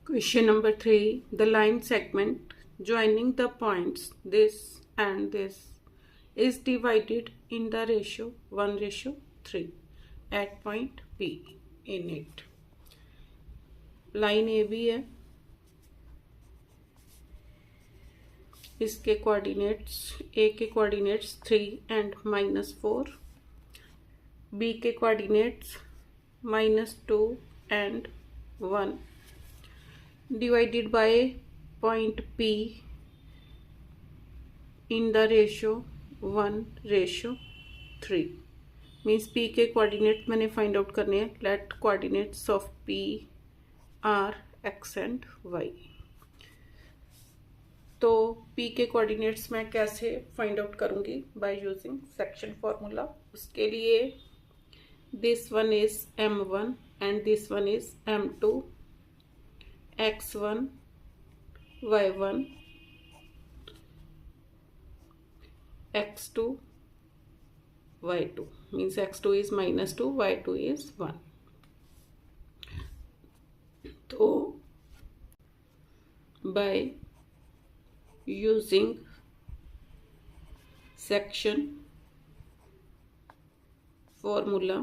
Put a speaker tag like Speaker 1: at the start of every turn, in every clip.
Speaker 1: Question number 3. The line segment joining the points this and this is divided in the ratio 1:3 at point P in it. Line A B है, इसके coordinates A के coordinates 3 and -4, B के coordinates -2 and 1, divided by point P in the ratio 1:3. Means P के coordinate मैंने find out करने हैं. Let coordinates of P are x and y. तो P के कोऑर्डिनेट्स मैं कैसे फाइंड आउट करूंगी? By using section formula. उसके लिए this one is m1 and this one is m2, x1 y1 x2 y2 means x2 is -2, y2 is 1. तो by using section formula,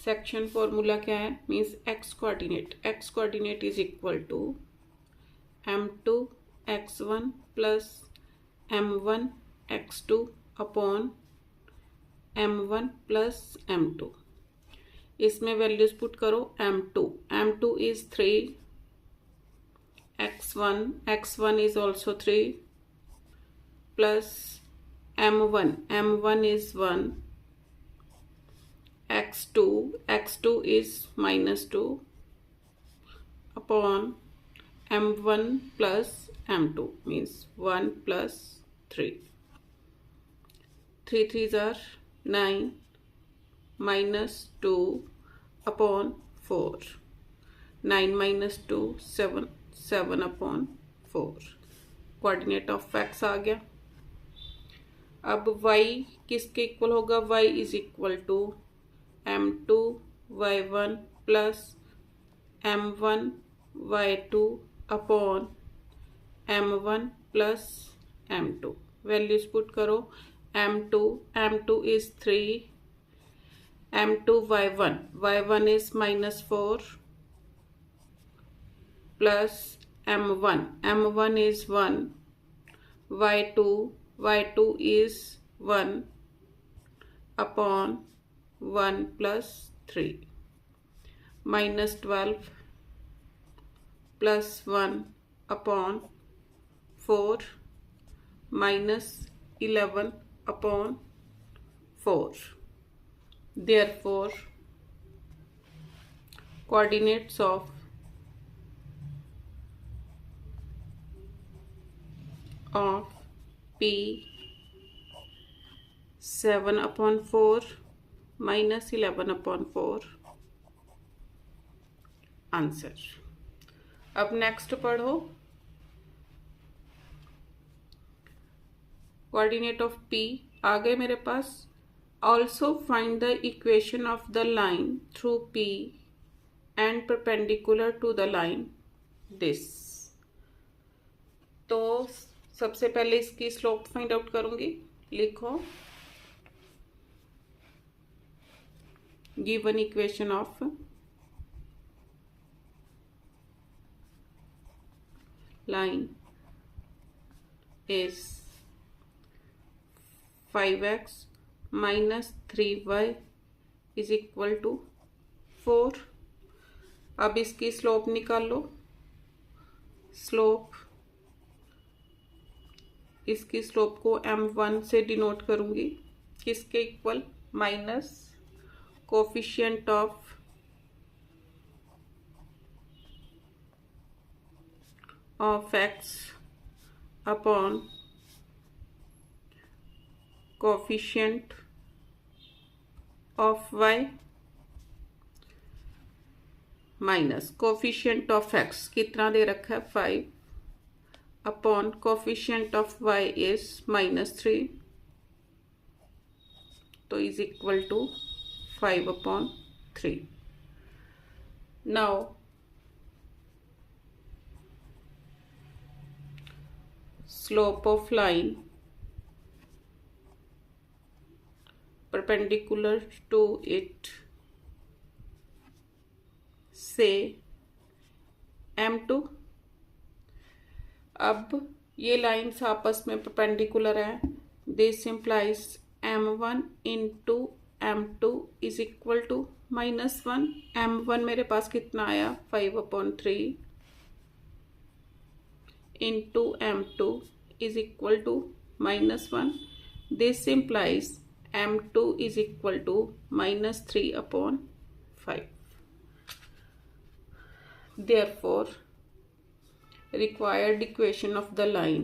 Speaker 1: section formula क्या है? Means x coordinate is equal to m2 x1 plus m1 x2 upon m1 plus m2. इसमें values put करो. m2 is 3, x1 is also 3 plus m1 is 1, x2 is -2 upon m1 plus m2 means 1 plus 3. 3 3s are 9 minus 2 upon 4. 9 minus 2 7 upon 4. Coordinate of x आ गया. अब y किसके equal होगा? y is equal to m2 y1 plus m1 y2 upon m1 plus m2. Values put करो. m2 is 3, m2 y1 is -4 plus m1 is 1, y2 is 1 upon 1 plus 3, -12 plus 1 upon 4, -11 upon 4. Therefore, coordinates of P 7 upon 4 -11 upon 4 answer. अब next पढ़ो. Coordinate of P आ गए मेरे पास. Also find the equation of the line through P and perpendicular to the line this. तो सबसे पहले इसकी स्लोप फाइंड आउट करूंगी. लिखो given equation of line is 5x minus 3y is equal to 4. अब इसकी स्लोप निकाल लो. इसकी स्लोप को m1 से डिनोट करूंगी. किसके equal? Minus coefficient of x upon coefficient of y minus coefficient of x कितना दे रखा है? 5 upon coefficient of y is -3. तो is equal to 5/3. Now slope of line perpendicular to it, say m2। अब ये lines आपस में perpendicular है, this implies m1 into m2 is equal to -1। m1 मेरे पास कितना आया 5/3 into m2 is equal to -1। This implies m2 is equal to -3/5। Therefore, required equation of the line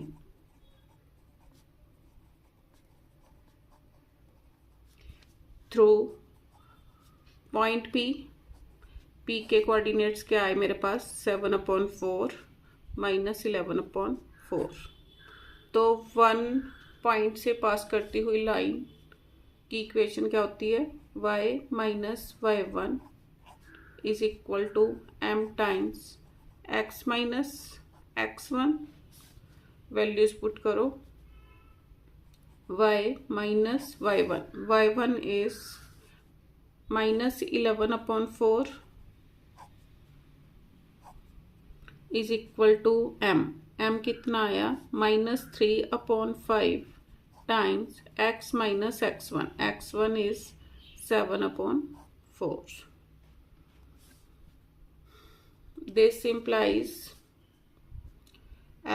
Speaker 1: through point P के coordinates क्या आए मेरे पास 7/4 -11/4। तो 1 पॉइंट से पास करती हुई लाइन की इक्वेशन क्या होती है y minus y1 is equal to m times x minus x1। Values put करो, y minus y1 is -11/4 is equal to m कितना आया -3/5 times x minus x1 is 7/4। This implies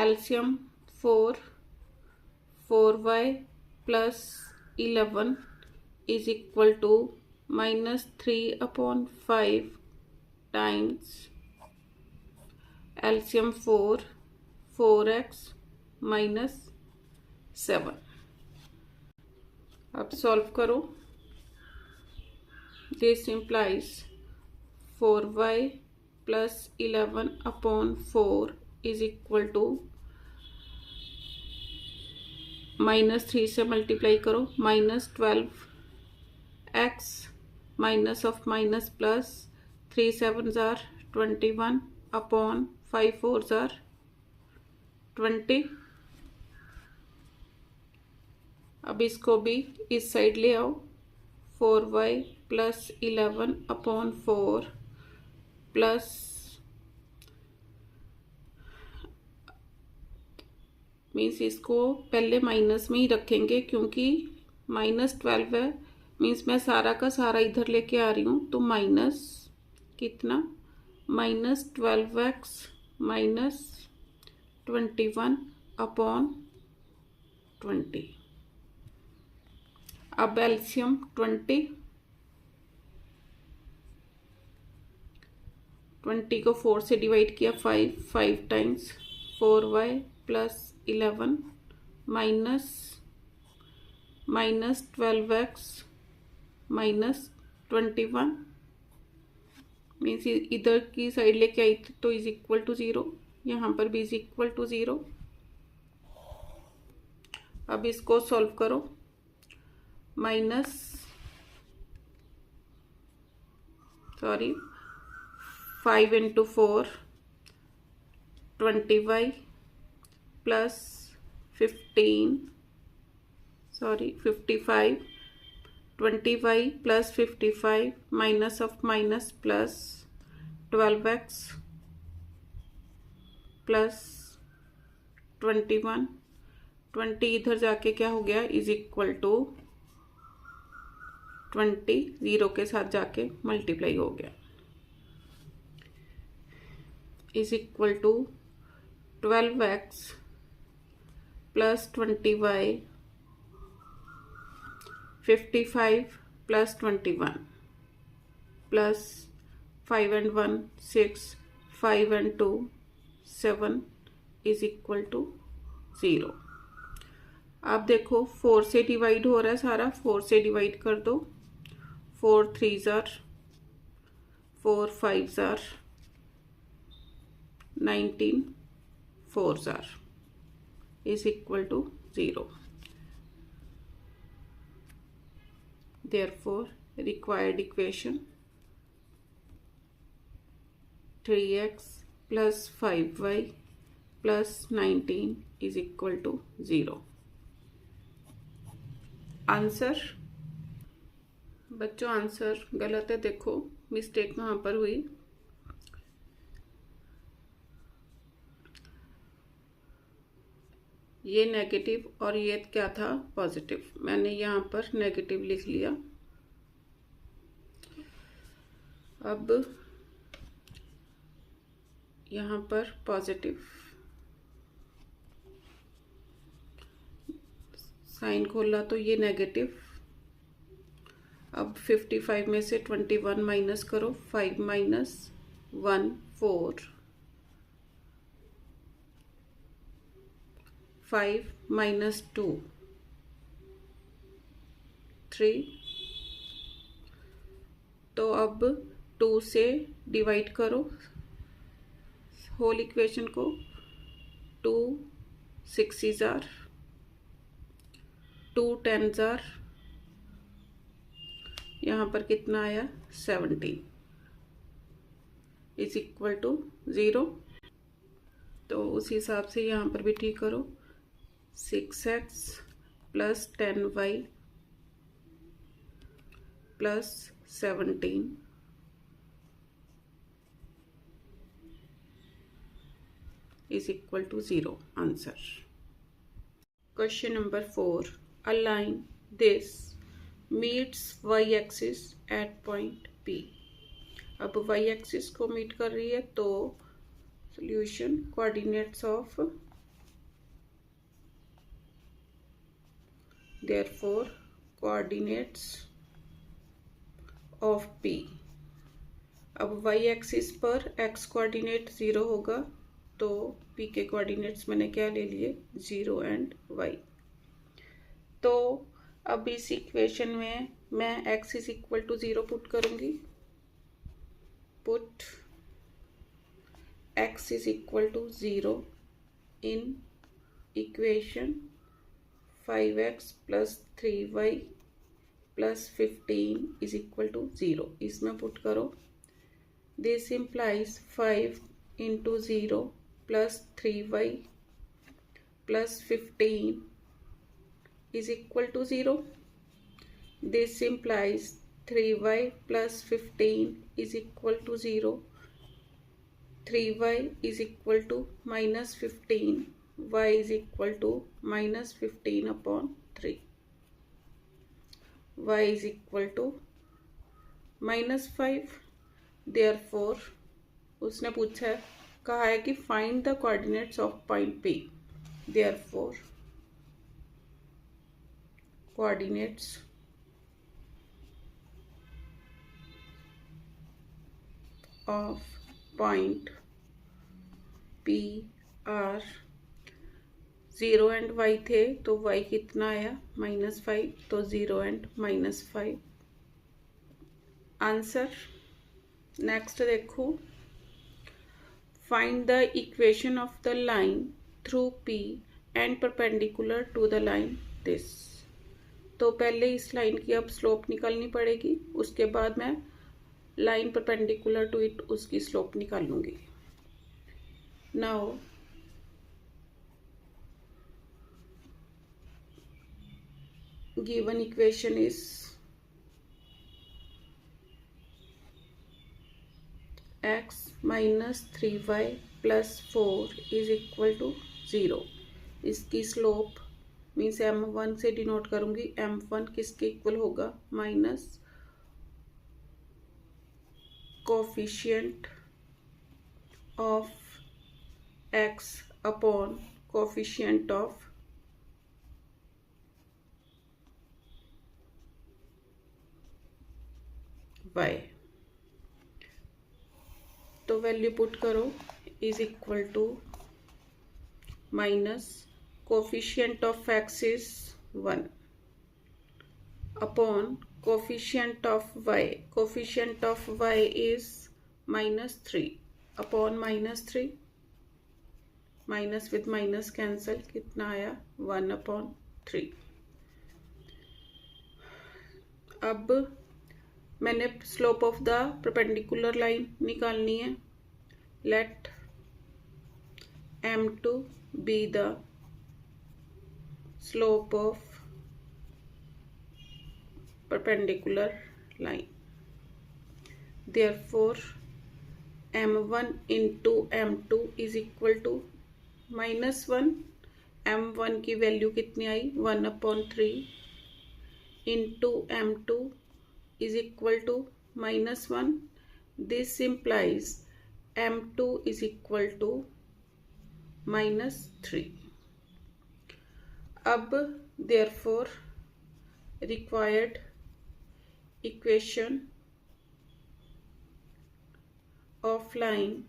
Speaker 1: LCM 4y plus 11 is equal to -3/5 times LCM 4x minus 7। अब solve करो, this implies 4y plus 11/4 is equal to -3 से multiply करो -12x minus of minus plus 3 7s are 21/5 4s are 20। अब इसको भी इस side ले आओ, 4y plus 11/4 प्लस मीन्स इसको पहले माइनस में ही रखेंगे क्योंकि -12 है, मीन्स मैं सारा का सारा इधर लेके आ रही हूँ। तो माइनस कितना -12x माइनस 21/20। अब एलसीएम 20 को 4 से डिवाइड किया 5 times 4y plus 11 minus 12x minus 21 means इधर की साइड लेके आई थी तो इज इक्वल टू 0, यहाँ पर भी इज इक्वल टू 0। अब इसको सॉल्व करो, sorry 5 into 4 20y plus 55 20y plus 55 minus of minus plus 12x plus 21 20 इधर जाके क्या हो गया इज इक्वल टू 20 0 के साथ जाके मल्टीप्लाई हो गया is equal to 12x plus 20y 55 plus 21 plus 5 and 1 6 5 and 2 7 is equal to 0। आप देखो 4 से डिवाइड हो रहा है सारा, 4 से डिवाइड कर दो, 4 3s are 4 5s are 19 4s are is equal to 0। Therefore required equation 3x plus 5y plus 19 is equal to 0। Answer बच्चों आंसर गलत है। देखो मिस्टेक कहाँ पर हुई। ये नेगेटिव और ये क्या था पॉजिटिव। मैंने यहाँ पर नेगेटिव लिख लिया। अब यहाँ पर पॉजिटिव साइन खोला तो ये नेगेटिव। अब 55 में से 21 माइनस करो। 5 माइनस 1 4, 5 माइनस 2 3। तो अब 2 से डिवाइड करो होल इक्वेशन को। 2 6s are, 2 10s are, यहाँ पर कितना आया 17 इज इक्वल टू 0। तो उस हिसाब से यहाँ पर भी ठीक करो। 6x plus 10y plus 17 is equal to 0. Answer. Question number 4. A line this meets y-axis at point P. अब y-axis को मीट कर रही है तो solution coordinates of, therefore coordinates of P। अब y-axis पर x कोऑर्डिनेट 0 होगा तो P के कोऑर्डिनेट्स मैंने क्या ले लिए 0 एंड y। तो अब इस इक्वेशन में मैं x is equal to 0 put करूंगी। Put x is equal to 0 in equation 5x plus 3y plus 15 is equal to 0। इसमें पुट करो। This implies 5 into 0 plus 3y plus 15 is equal to 0. This implies 3y plus 15 is equal to 0. 3y is equal to minus 15. Y is equal to minus 15 upon 3. Y is equal to minus 5. Therefore, उसने पूछा है कहा है कि find the coordinates of point P. Therefore, coordinates of point P are 0 and y थे तो y कितना आया -5, तो 0 एंड -5 आंसर। नेक्स्ट देखो, find the equation of the line through P and perpendicular to the line this. तो पहले इस line की अब स्लोप निकालनी पड़ेगी, उसके बाद मैं लाइन परपेंडिकुलर टू इट उसकी स्लोप निकालूंगी। Now given equation is x minus 3y plus 4 is equal to 0। इसकी स्लोप मीन्स m1 से डिनोट करूंगी। m1 किसके इक्वल होगा minus coefficient of x upon coefficient of y। तो वैल्यू पुट करो is equal to minus coefficient of x is 1 upon coefficient of y। Coefficient of y is -3 upon -3, minus with minus cancel, कितना आया 1/3। अब मैंने slope of the perpendicular line निकालनी है। let m2 be the slope of perpendicular line. Therefore m1 into m2 is equal to -1. m1 की value कितनी आई 1/3 into m2 is equal to -1. This implies m2 is equal to -3. अब therefore required equation of line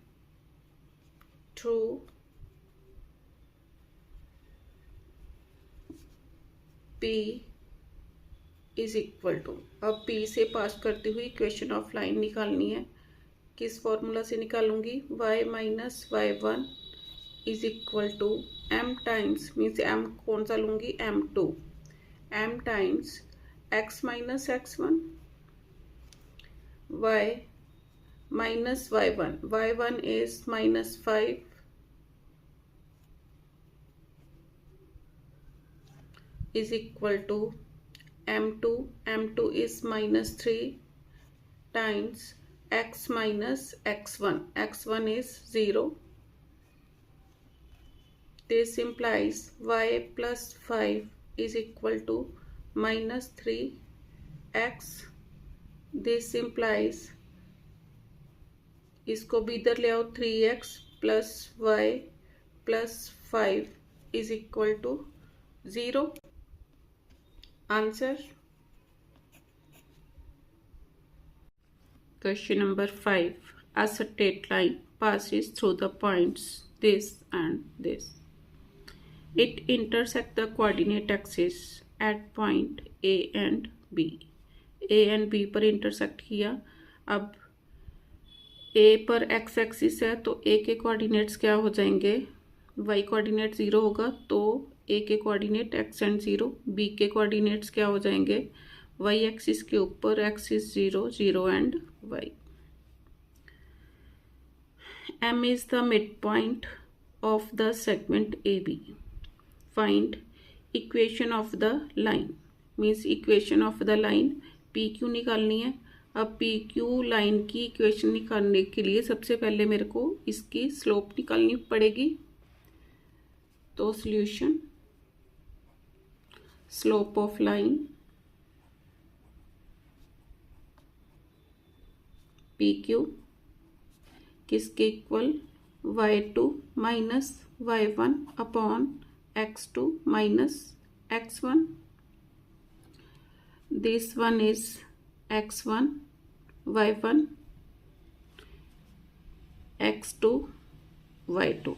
Speaker 1: through P is equal to, अब P से पास करती हुई equation of line निकालनी है. किस फॉर्मूला से निकालूंगी? y minus y1 is equal to m times, means m कौन सा लूंगी? m2, m times x minus x1 y minus y1. y1 is -5 is equal to m2. m2 is -3 times x minus x1. x1 is 0. This implies y plus 5 is equal to -3x. This implies, इसको भी इधर ले आओ, 3x plus y plus 5 is equal to 0. Answer. Question number 5. A straight line passes through the points this and this. It intersects the coordinate axis at point A and B. A and B पर intersect किया. अब A पर x axis है तो A के coordinates क्या हो जाएंगे? y कोऑर्डिनेट 0 होगा तो A के कोऑर्डिनेट x एंड 0. B के कोऑर्डिनेट्स क्या हो जाएंगे? y एक्सिस के ऊपर x is 0, 0 and y. M is the midpoint of the segment AB. Find equation of the line. Means equation of the line PQ निकालनी है. अब PQ लाइन की इक्वेशन निकालने के लिए सबसे पहले मेरे को इसकी स्लोप निकालनी पड़ेगी. तो solution, slope of line PQ किसके equal? y2 minus y1 upon x2 minus x1. This one is x1 y1, x2 y2.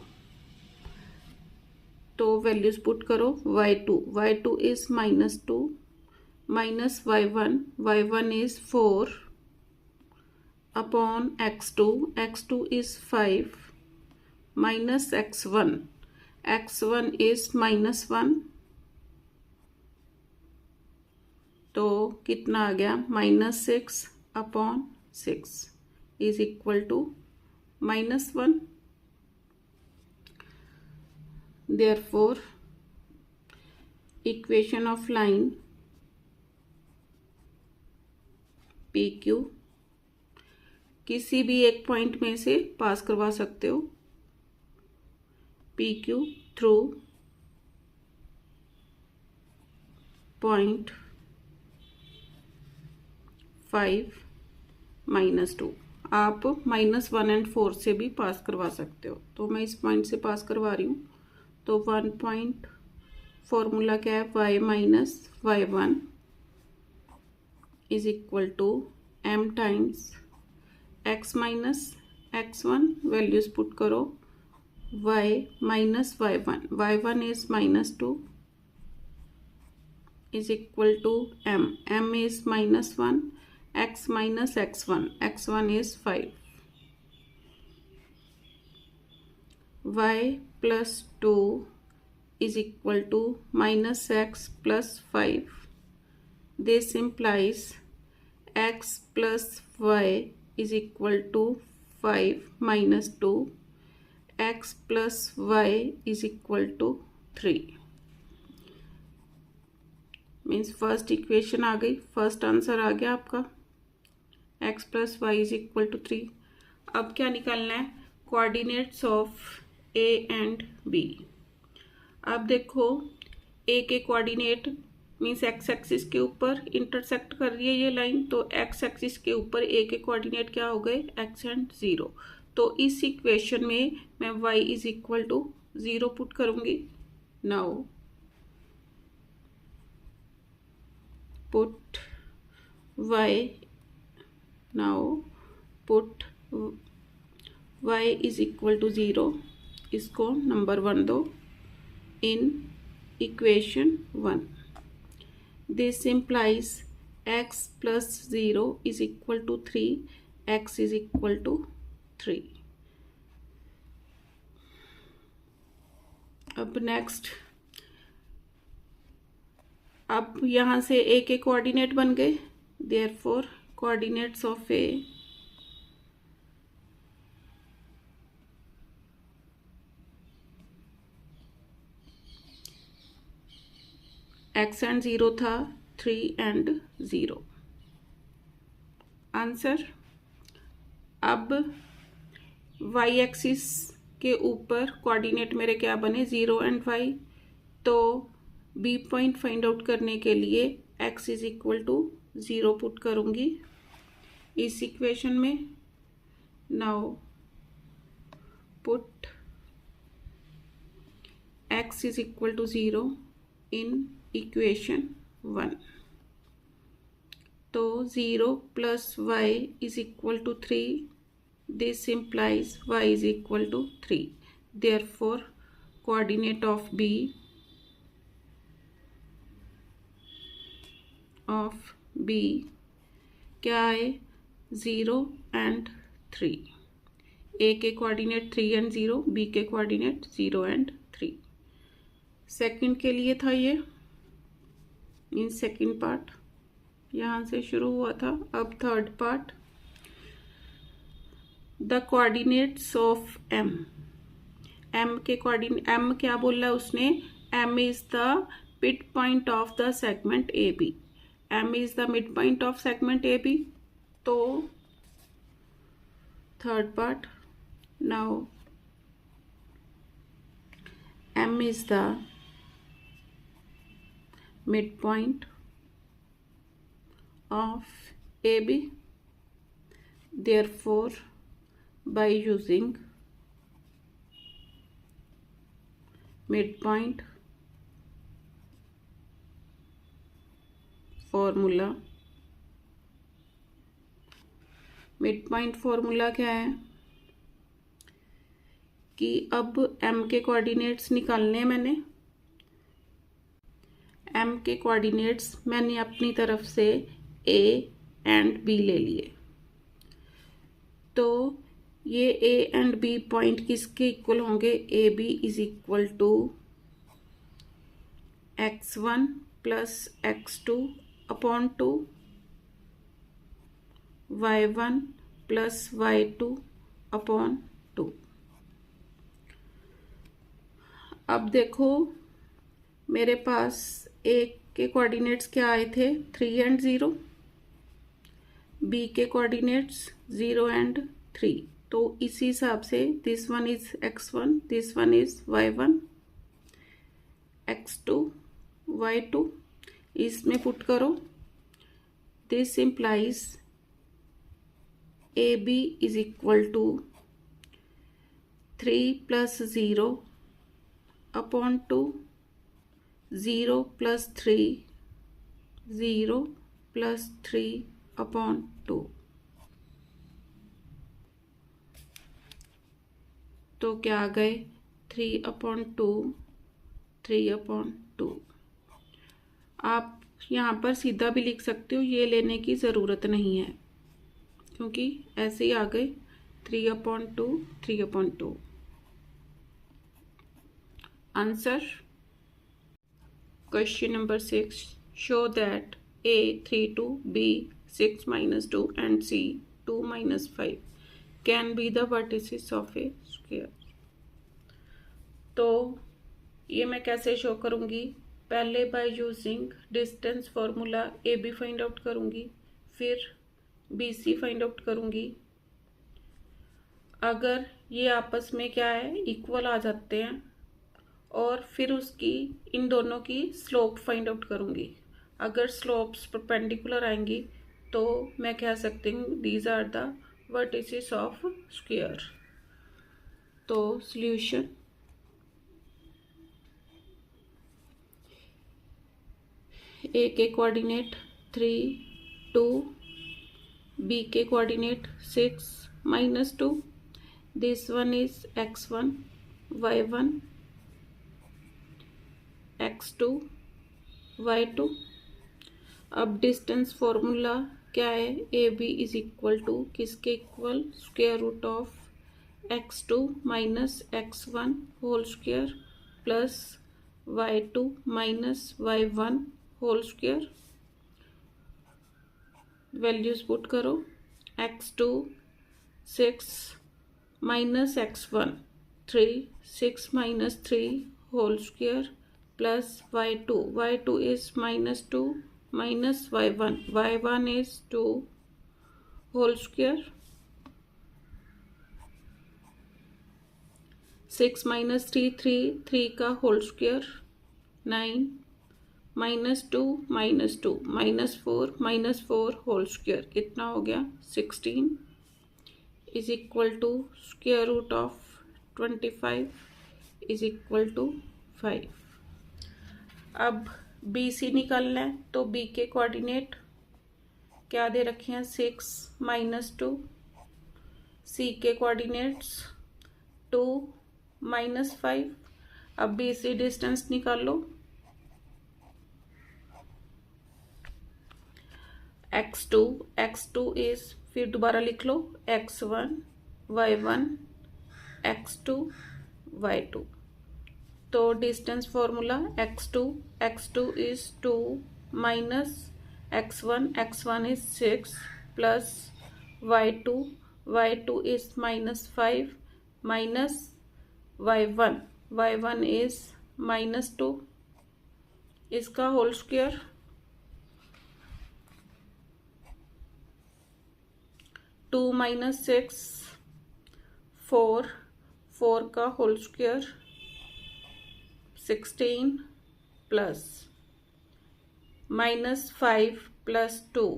Speaker 1: तो वैल्यूज पुट करो. y2 is -2 minus y1 is 4 upon x2 is 5 minus x1 is -1. तो कितना आ गया? -6 upon 6 is equal to -1. Therefore, equation of line PQ किसी भी एक point में से पास करवा सकते हो. PQ through point 5 -2. आप -1 एंड 4 से भी पास करवा सकते हो. तो मैं इस पॉइंट से पास करवा रही हूँ. तो 1 पॉइंट फॉर्मूला क्या है? y minus y1 is equal to m times x minus x1. Values put करो. y minus y1 is -2 is equal to m is -1, x minus x1 is 5. y plus 2 is equal to -x plus 5. This implies x plus y is equal to 5 minus 2, x plus y is equal to 3। Means first equation आ गई, first answer आ गया आपका, x plus y is equal to 3। अब क्या निकालना है, coordinates of a and b। अब देखो a के कोऑर्डिनेट मीन्स एक्स एक्सिस के ऊपर इंटरसेक्ट कर रही है ये लाइन, तो एक्स एक्सिस के ऊपर a के कोऑर्डिनेट क्या हो गए, x एंड 0। तो इस इक्वेशन में मैं y is equal to 0 put करूंगी। Now put y, now put y is equal to 0, इसको नंबर 1 दो in equation 1। This implies x plus 0 is equal to 3, x is equal to 3। अब next, अब यहाँ से a के कोऑर्डिनेट बन गए, therefore coordinates of a x and 0 था, 3 एंड 0 आंसर। अब y एक्सिस के ऊपर कोऑर्डिनेट मेरे क्या बने, 0 एंड y। तो b पॉइंट फाइंड आउट करने के लिए x is equal to 0 put करूंगी इस इक्वेशन में। Now put x is equal to 0 in equation 1। तो 0 plus y is equal to 3, this implies y is equal to 3। Therefore coordinate of b क्या है, 0 and 3। a के coordinate 3 and 0, b के coordinate 0 and 3। Second के लिए था ये, in second part यहाँ से शुरू हुआ था। अब third part, the coordinates of m। m के कोऑर्डिनेट, m क्या बोल रहा है उसने, m is the mid point of the segment AB। m is the mid point of segment AB। तो third part, now m is the midpoint of AB, therefore by using midpoint formula, midpoint formula क्या है कि अब m के coordinates निकालने हैं मैंने। m के कोऑर्डिनेट्स मैंने अपनी तरफ से a एंड b ले लिए, तो ये a एंड b पॉइंट किसके इक्वल होंगे, ab is equal to x1 plus x2 upon 2, y1 plus y2 upon 2। अब देखो मेरे पास a के कोऑर्डिनेट्स क्या आए थे, 3 एंड 0, b के कोऑर्डिनेट्स 0 एंड 3। तो इसी हिसाब से this one is x1, this one is y1, x2, y2, इसमें पुट करो। This implies AB is equal to 3 plus 0 upon 2, 0 plus 3, 0 plus 3 upon 2। तो क्या आ गए, 3 अपॉन 2, 3 अपॉन 2। आप यहाँ पर सीधा भी लिख सकते हो, ये लेने की ज़रूरत नहीं है क्योंकि ऐसे ही आ गए, 3 upon 2, 3 upon 2। Answer, question number 6, show that A 3 2, B 6 minus 2 and C 2 minus 5 can be the vertices of a square. तो ये मैं कैसे शो करूँगी, पहले by using distance formula A B find out करूँगी, फिर बी सी फाइंड आउट करूँगी। अगर ये आपस में क्या है, इक्वल आ जाते हैं, और फिर उसकी इन दोनों की स्लोप फाइंड आउट करूँगी। अगर स्लोप्स परपेंडिकुलर आएंगी तो मैं कह सकती हूँ these are the vertices of square. तो सॉल्यूशन, ए के कोऑर्डिनेट 3, 2, बी के coordinate 6, -2, this one is x1, y1, x2, y2। अब डिस्टेंस फॉर्मूला क्या है, A B is equal to किसके इक्वल, square root of x2 minus x1 whole square plus y2 minus y1 whole square. Values put करो, x2 6 minus x1 3, 6 minus 3 whole square plus y2 is -2 minus y1 is 2 whole square। 6 minus 3 का whole square 9 -2 -4 whole square कितना हो गया 16 is equal to square root of 25 is equal to 5। अब B सी निकालना है, तो B के कोऑर्डिनेट क्या दे रखे हैं 6 -2, सी के कोऑर्डिनेट्स 2 -5। अब बी सी डिस्टेंस निकाल लो, x2 इज, फिर दोबारा लिख लो x1 y1 x2 y2। तो distance formula x2 is 2 minus x1 is 6 plus y2 is -5 minus y1 is -2 इसका होल स्क्वायर। 2 - 6 4 का whole square 16 plus -5 plus 2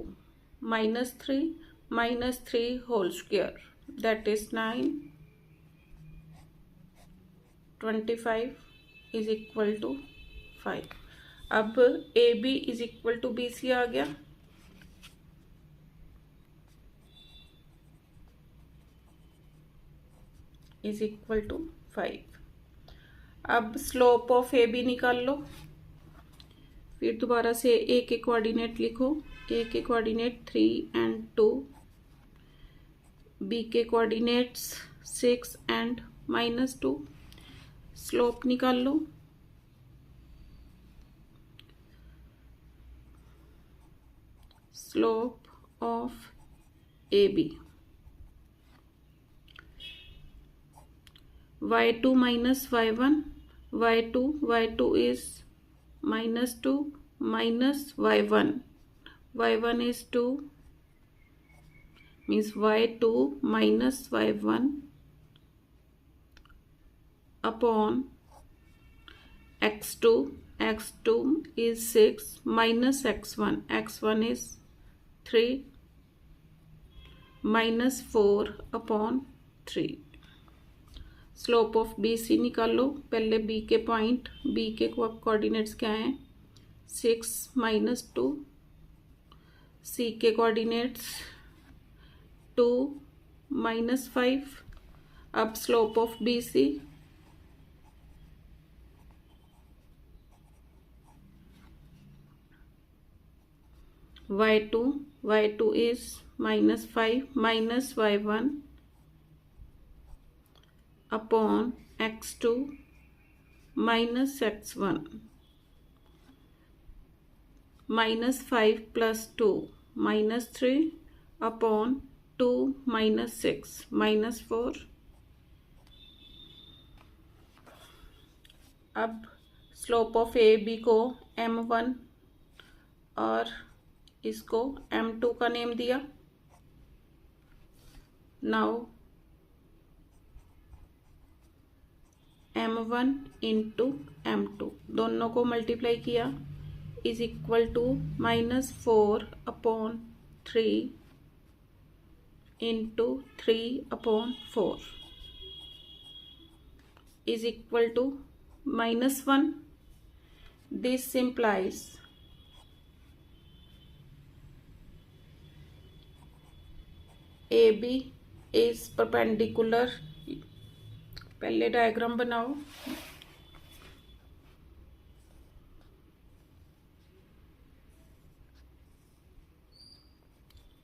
Speaker 1: -3 whole square that is 9। 25 is equal to 5। अब A B is equal to B C आ गया, is equal to 5। अब slope of A B निकाल लो, फिर दोबारा से ए के कोऑर्डिनेट लिखो, ए के कोऑर्डिनेट 3 and 2, बी के कोऑर्डिनेट्स 6 and -2। स्लोप निकाल लो, slope of A B y2 minus y1, y2 is -2 minus y1 is 2 means y2 minus y1 upon x2 is 6 minus x1 is 3 minus 4 upon 3। Slope of B C निकाल लो, पहले B के point, B के coordinates क्या हैं 6 -2, सी के coordinates 2 -5। अब slope of B C y2 is -5 minus y1 upon x2 minus x1 -5 plus 2 -3 upon 2 minus 6 minus 4। अब स्लोप ऑफ ए बी को m1 और इसको m2 का नेम दिया। नाउ m1 इंटू m2 दोनों को मल्टीप्लाई किया is equal to -4/3 into 3/4 is equal to -1। This implies AB is perpendicular। पहले डायग्राम बनाओ।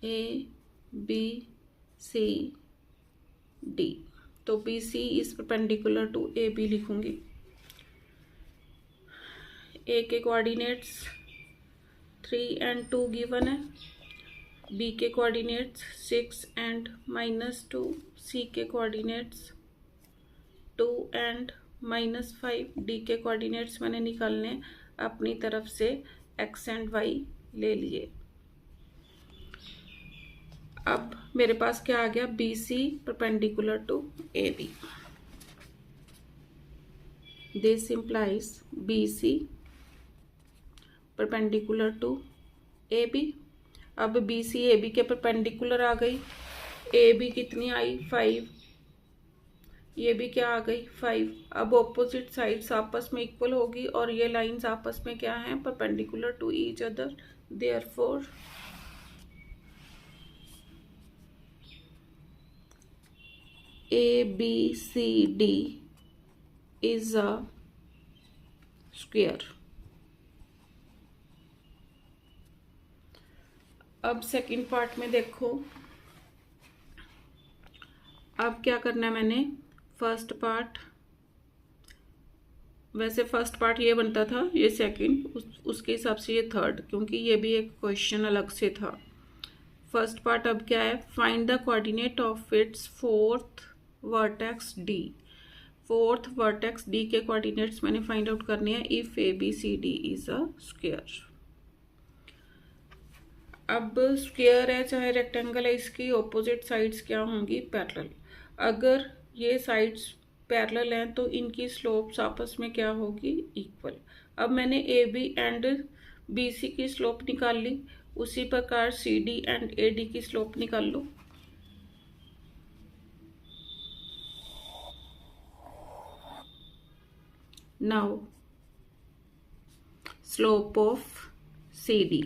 Speaker 1: ABCD तो BC is perpendicular to AB लिखूंगी। A के कोऑर्डिनेट्स 3 and 2 गिवन है, B के कोऑर्डिनेट्स 6 and -2, C के कोऑर्डिनेट्स 2 and -5, D के कोऑर्डिनेट्स मैंने निकालने अपनी तरफ से x and y ले लिए। अब मेरे पास क्या आ गया, BC perpendicular to AB। This implies BC perpendicular to AB। अब BC AB के परपेंडिकुलर आ गई। AB कितनी आई 5, ये भी क्या आ गई 5। अब ऑपोजिट साइड्स आपस में इक्वल होगी और ये लाइंस आपस में क्या हैं, perpendicular to each other. Therefore ABCD is a square। अब सेकंड पार्ट में देखो, अब क्या करना है मैंने। फर्स्ट पार्ट, वैसे फर्स्ट पार्ट ये बनता था, ये सेकंड, उसके हिसाब से ये थर्ड, क्योंकि ये भी एक क्वेश्चन अलग से था। फर्स्ट पार्ट अब क्या है, find the coordinate of its fourth vertex D. Fourth vertex D के कोऑर्डिनेट्स मैंने फाइंड आउट करने हैं if ABCD is a square. अब स्क्वायर है चाहे रेक्टेंगल है, इसकी ऑपोजिट साइड्स क्या होंगी, पैरेलल। अगर ये साइड्स पैरेलल हैं तो इनकी स्लोप्स आपस में क्या होगी, इक्वल। अब मैंने AB एंड BC की स्लोप निकाल ली, उसी प्रकार CD एंड AD की स्लोप निकाल लो। Now slope of CD,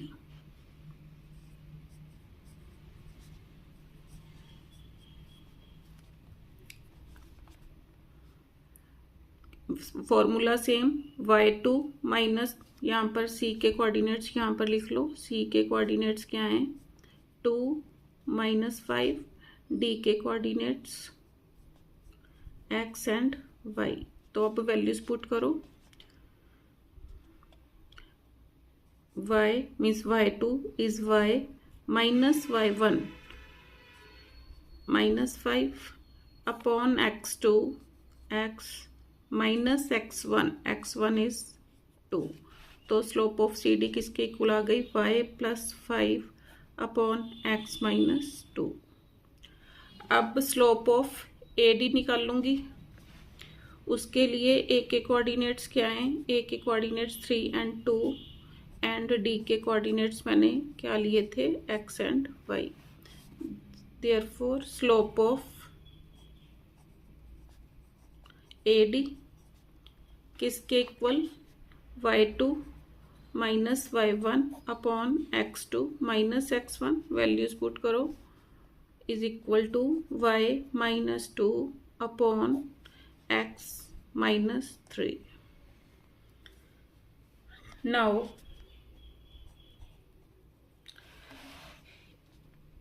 Speaker 1: formula same, y2 minus, यहाँ पर C के कोऑर्डिनेट्स यहाँ पर लिख लो। C के कोऑर्डिनेट्स क्या हैं 2 -5, D के कोऑर्डिनेट्स x एंड y। तो अब वैल्यूज पुट करो। y means y2 is y minus y1 -5 upon x2 x minus x1 is 2। तो स्लोप ऑफ CD किसके इक्वल आ गई, y + 5 अपॉन x - 2। अब स्लोप ऑफ AD निकाल लूंगी। उसके लिए A के कोऑर्डिनेट्स क्या हैं, A के कोऑर्डिनेट्स 3 and 2 एंड D के कोऑर्डिनेट्स मैंने क्या लिए थे, x and y। Therefore slope of AD किसके equal, y2 minus y1 upon x2 minus x1। Values put करो, is equal to y -2 upon x -3। Now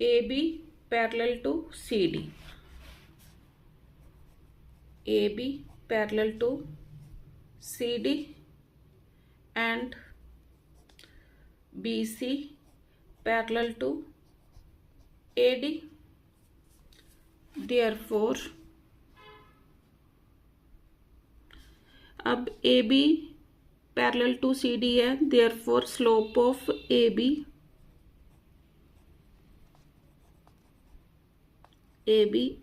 Speaker 1: AB parallel to CD, AB parallel to CD and BC parallel to AD। Therefore अब A B parallel to C D है, therefore slope of A B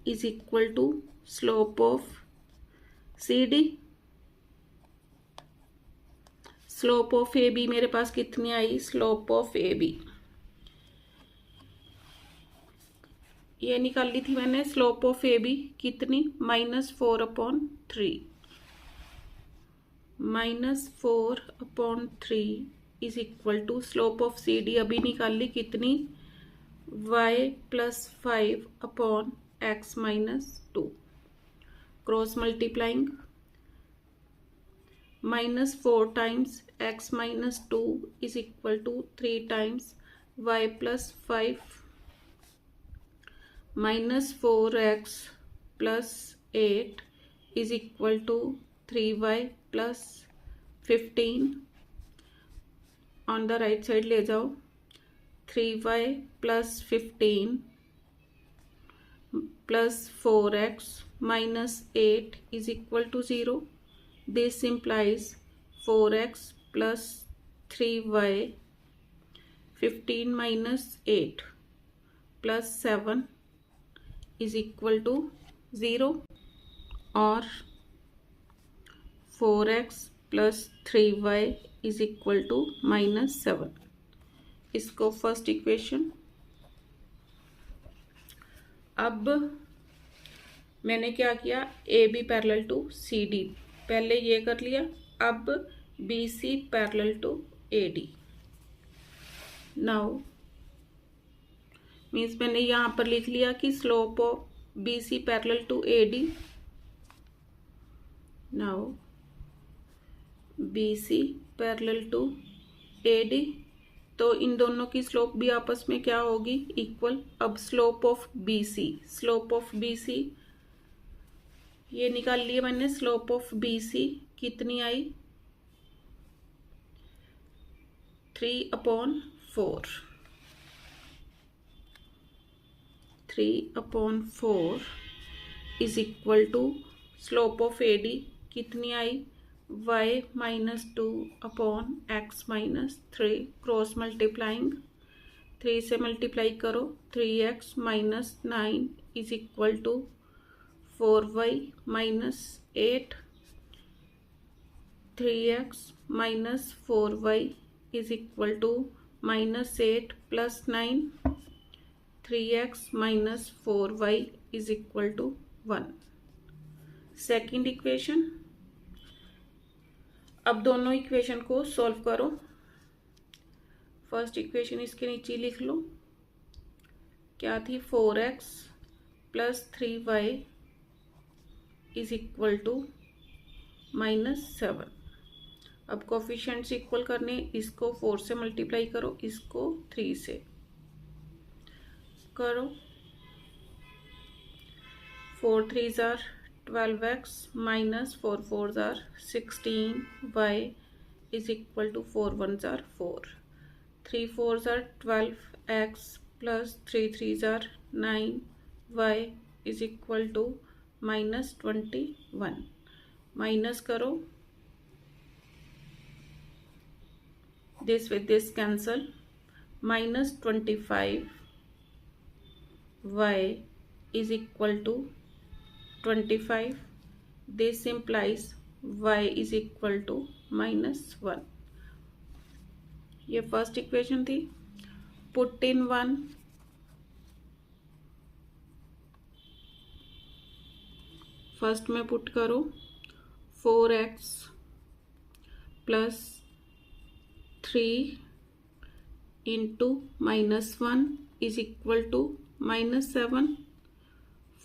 Speaker 1: is equal to slope of C D. Slope of A B मेरे पास कितनी आई, slope of A B ये निकाल ली थी मैंने। स्लोप ऑफ ए बी कितनी, -4/3 -4/3 is equal to slope of C D अभी निकाल ली कितनी, y + 5/x - 2 cross multiplying -4 times x - 2 is equal to 3 times y + 5 -4x + 8 is equal to 3y + 15 on the right side ले जाओ, 3y + 15 + 4x - 8 is equal to 0. This implies 4x + 3y 15 - 8 + 7 is equal to 0 और 4x + 3y is equal to -7। इसको first equation. अब मैंने क्या किया, A B parallel to C D पहले ये कर लिया, अब B C parallel to A D. Now means मैंने यहाँ पर लिख लिया कि slope of B C parallel to A D. Now B C parallel to A D, तो इन दोनों की स्लोप भी आपस में क्या होगी, इक्वल। अब स्लोप ऑफ बी सी ये निकाल लिया मैंने। स्लोप ऑफ बी सी कितनी आई, 3/4 3/4 is equal to slope of A D कितनी आई, y - 2/x - 3 क्रॉस मल्टीप्लाइंग 3 से मल्टीप्लाई करो, 3x - 9 is equal to 4y - 8 3x - 4y is equal to -8 + 9 3x - 4y is equal to 1। Second equation. अब दोनों equation को solve करो। First equation इसके नीचे लिख लो, क्या थी, 4x + 3y is equal to -7। अब कोफिशिएंट्स इक्वल करने, इसको 4 से मल्टीप्लाई करो, इसको 3 से करो। 4 3s are 12x - 4 4s are 16y is equal to 4 1s are 4. 3 4s are 12x plus 3 3s are 9y is equal to -21. Minus करो, this with this cancel, -25y is equal to 25. This implies y is equal to -1. ये first equation थी। Put in 1, first में put करो 4x plus 3 into -1 is equal to -7.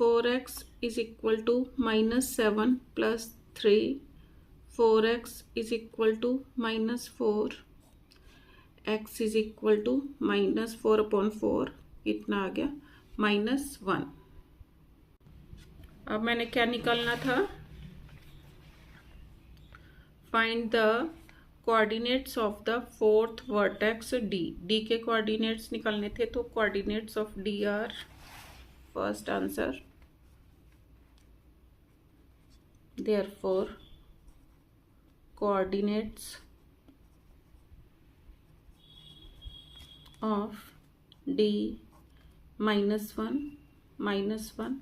Speaker 1: 4x is equal to -7 plus 3. 4x is equal to -4. x is equal to -4/4. इतना आ गया -1. अब मैंने क्या निकालना था, find the coordinates of the fourth vertex D. D के कोऑर्डिनेट्स निकालने थे, तो coordinates of D R, first answer therefore coordinates of D -1 -1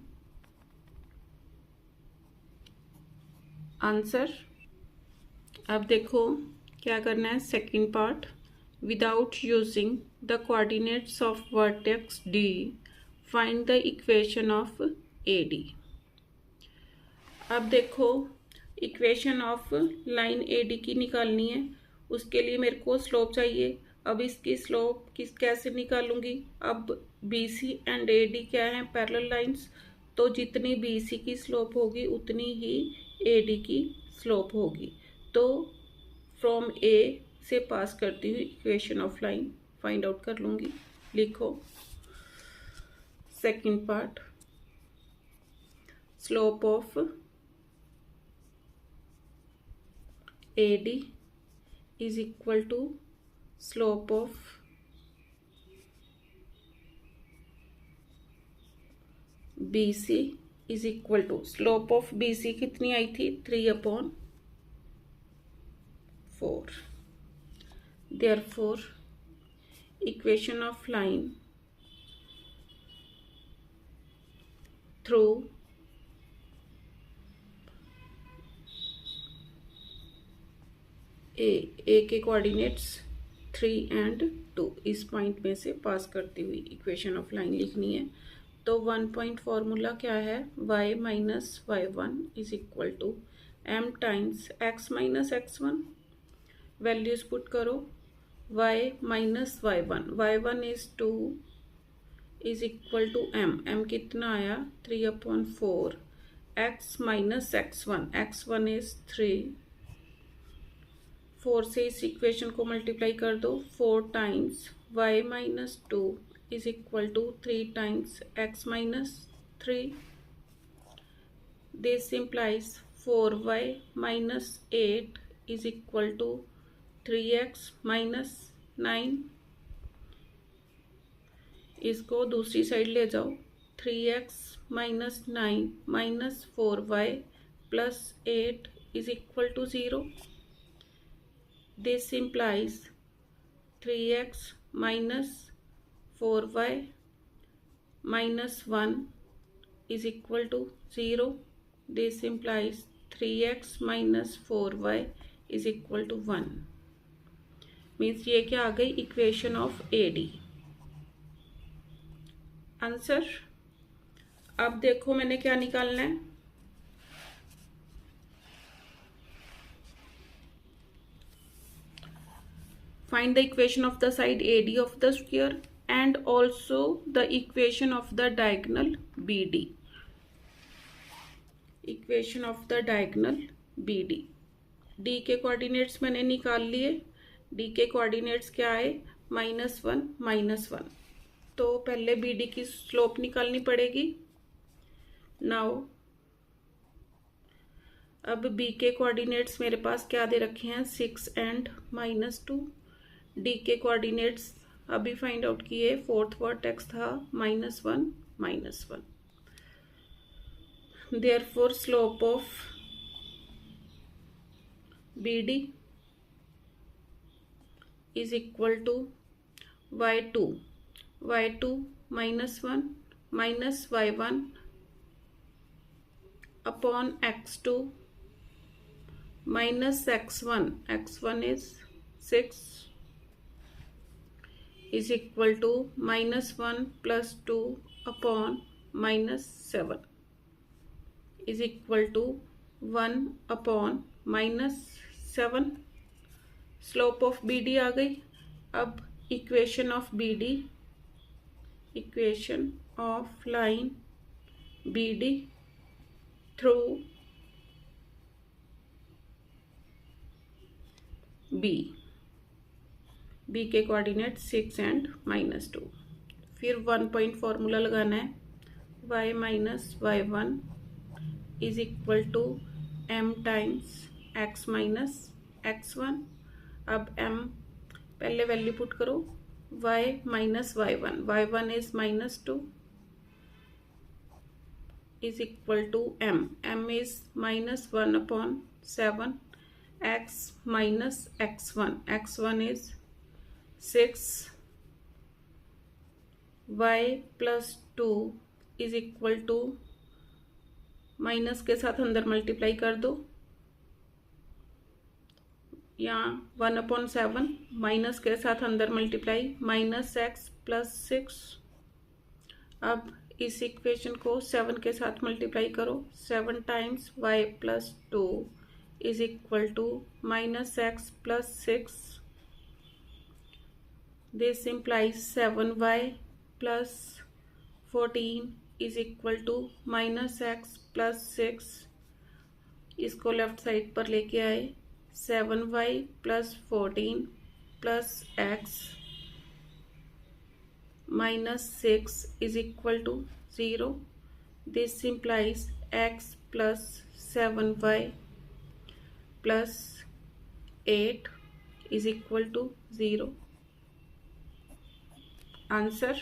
Speaker 1: answer. अब देखो क्या करना है, second part, without using the coordinates of vertex D find the equation of A D. अब देखो equation of line A D की निकालनी है, उसके लिए मेरे को स्लोप चाहिए। अब इसकी स्लोप कैसे निकालूंगी, अब B C and A D क्या है, पैरेलल लाइंस, तो जितनी बी सी की स्लोप होगी उतनी ही ए डी की स्लोप होगी। तो फ्रॉम ए से पास करती हुई equation of line find out कर लूंगी। लिखो second part, slope of A D is equal to slope of B C is equal to, slope of B C कितनी आई थी, 3/4। Therefore equation of line through ए के कोऑर्डिनेट्स 3 and 2 इस point में से पास करती हुई इक्वेशन ऑफ लाइन लिखनी है। तो 1 पॉइंट फॉर्मूला क्या है, y minus y1 is equal to m times x minus x1। Values put करो, y minus y1 is 2 is equal to m कितना आया 3/4, x माइनस x1 इज 3, 4 से इस इक्वेशन को मल्टीप्लाई कर दो, 4 times y minus 2 is equal to 3 times x minus 3। This implies 4y minus 8 is equal to 3x minus 9। इसको दूसरी side ले जाओ, 3x minus 9 minus 4y plus 8 is equal to 0। This implies 3x minus 4y minus 1 is equal to 0। This implies 3x minus 4y is equal to 1। Means ये क्या आ गई, equation of A D. Answer. अब देखो मैंने क्या निकालना है, find the equation of the side A D of the square and also the equation of the diagonal B D. Equation of the diagonal B D, D के coordinates मैंने निकाल लिए। डी के कोऑर्डिनेट्स क्या आए, -1 -1। तो पहले बी डी की स्लोप निकालनी पड़ेगी। नाउ अब बी के कोऑर्डिनेट्स मेरे पास क्या दे रखे हैं, 6 and -2। डी के कोऑर्डिनेट्स अभी फाइंड आउट किए, फोर्थ वर्टेक्स था -1 -1। Therefore slope of B D is equal to y2 -1 minus y1 upon x2 minus x1 is 6 is equal to -1 plus 2 upon -7 is equal to 1 upon -7। Slope of B D आ गई। अब equation of B D, equation of line B D through B के coordinate 6 and -2। फिर 1 point formula लगाना है, y minus y1 is equal to m times x minus x1। अब m पहले value put करो, y minus y1 is -2 is equal to m. M is minus 1 upon 7. X minus x1. X1 is 6. Y plus 2 is equal to, minus के साथ अंदर multiply कर दो, यहाँ 1/7 minus के साथ अंदर मल्टीप्लाई, माइनस एक्स प्लस 6। अब इस इक्वेशन को 7 के साथ मल्टीप्लाई करो, 7 times y plus 2 is equal to minus x plus 6। This implies 7y plus 14 is equal to minus x plus 6। इसको लेफ्ट साइड पर लेके आए, 7y plus 14 plus x minus 6 is equal to 0. This implies x plus 7y plus 8 is equal to 0. Answer